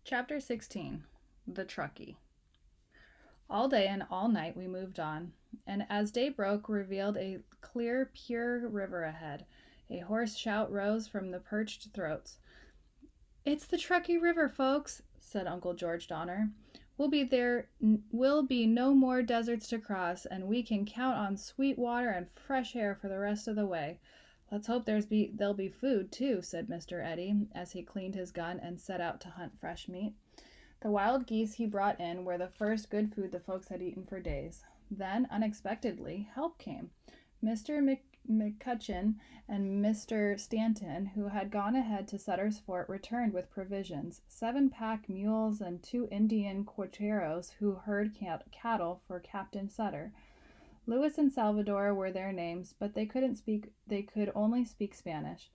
Chapter 16. The Truckee. All day and all night we moved on, and as day broke revealed a clear, pure river ahead. A hoarse shout rose from the perched throats. "It's the Truckee River, folks," said Uncle George Donner. Will be no more deserts to cross, and we can count on sweet water and fresh air for the rest of the way. Let's hope there'll be food, too," said Mr. Eddy, as he cleaned his gun and set out to hunt fresh meat. The wild geese he brought in were the first good food the folks had eaten for days. Then, unexpectedly, help came. Mr. McCutcheon and Mr. Stanton, who had gone ahead to Sutter's Fort, returned with provisions, 7 pack mules and 2 Indian quarteros who herd cattle for Captain Sutter. Louis and Salvador were their names, but they could only speak Spanish.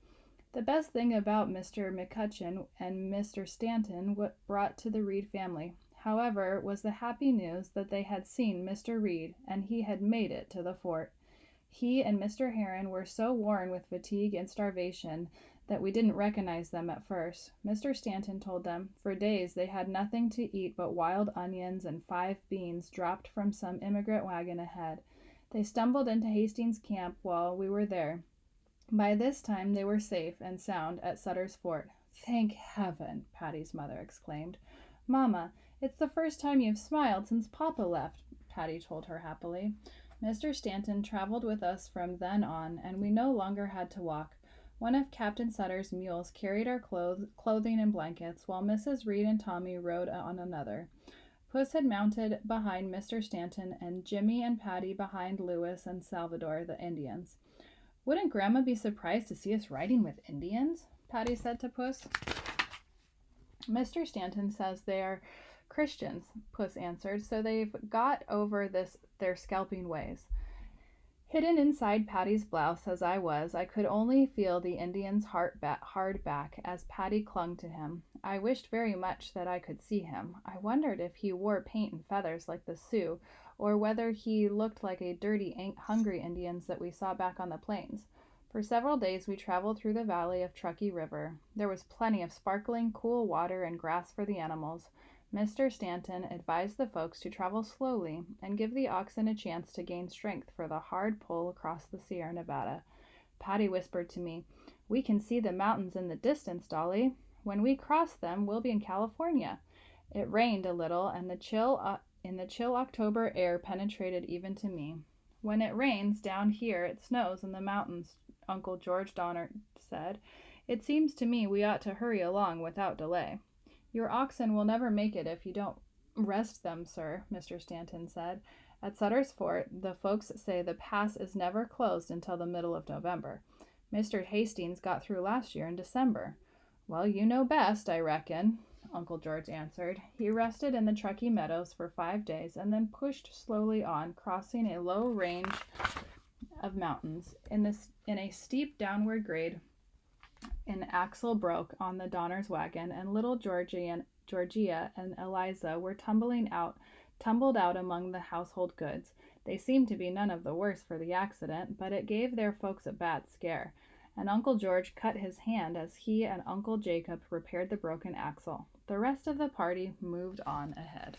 The best thing about Mr. McCutcheon and Mr. Stanton brought to the Reed family, however, was the happy news that they had seen Mr. Reed, and he had made it to the fort. He and Mr. Heron were so worn with fatigue and starvation that we didn't recognize them at first. Mr. Stanton told them for days they had nothing to eat but wild onions and 5 beans dropped from some immigrant wagon ahead. They stumbled into Hastings Camp while we were there. By this time they were safe and sound at Sutter's Fort. "Thank heaven!" Patty's mother exclaimed. "Mamma, it's the first time you've smiled since Papa left," Patty told her happily. Mr. Stanton traveled with us from then on, and we no longer had to walk. One of Captain Sutter's mules carried our clothing and blankets, while Mrs. Reed and Tommy rode on another. Puss had mounted behind Mr. Stanton, and Jimmy and Patty behind Louis and Salvador, the Indians. "Wouldn't Grandma be surprised to see us riding with Indians?" Patty said to Puss. "Mr. Stanton says they are Christians," Puss answered, "so they've got over their scalping ways." Hidden inside Patty's blouse as I was, I could only feel the Indian's hard back as Patty clung to him. I wished very much that I could see him. I wondered if he wore paint and feathers like the Sioux, or whether he looked like a dirty, hungry Indians that we saw back on the plains. For several days we traveled through the valley of Truckee River. There was plenty of sparkling, cool water and grass for the animals. Mr. Stanton advised the folks to travel slowly and give the oxen a chance to gain strength for the hard pull across the Sierra Nevada. Patty whispered to me, "We can see the mountains in the distance, Dolly. When we cross them, we'll be in California." It rained a little, and the chill October air penetrated even to me. "When it rains down here, it snows in the mountains," Uncle George Donner said. "It seems to me we ought to hurry along without delay." "Your oxen will never make it if you don't rest them, sir," Mr. Stanton said. "At Sutter's Fort, the folks say the pass is never closed until the middle of November. Mr. Hastings got through last year in December." "Well, you know best, I reckon," Uncle George answered. He rested in the Truckee meadows for 5 days and then pushed slowly on, crossing a low range of mountains. In a steep downward grade, an axle broke on the Donner's wagon, and little Georgia and Eliza were tumbled out among the household goods. They seemed to be none of the worse for the accident, but it gave their folks a bad scare, and Uncle George cut his hand as he and Uncle Jacob repaired the broken axle. The rest of the party moved on ahead.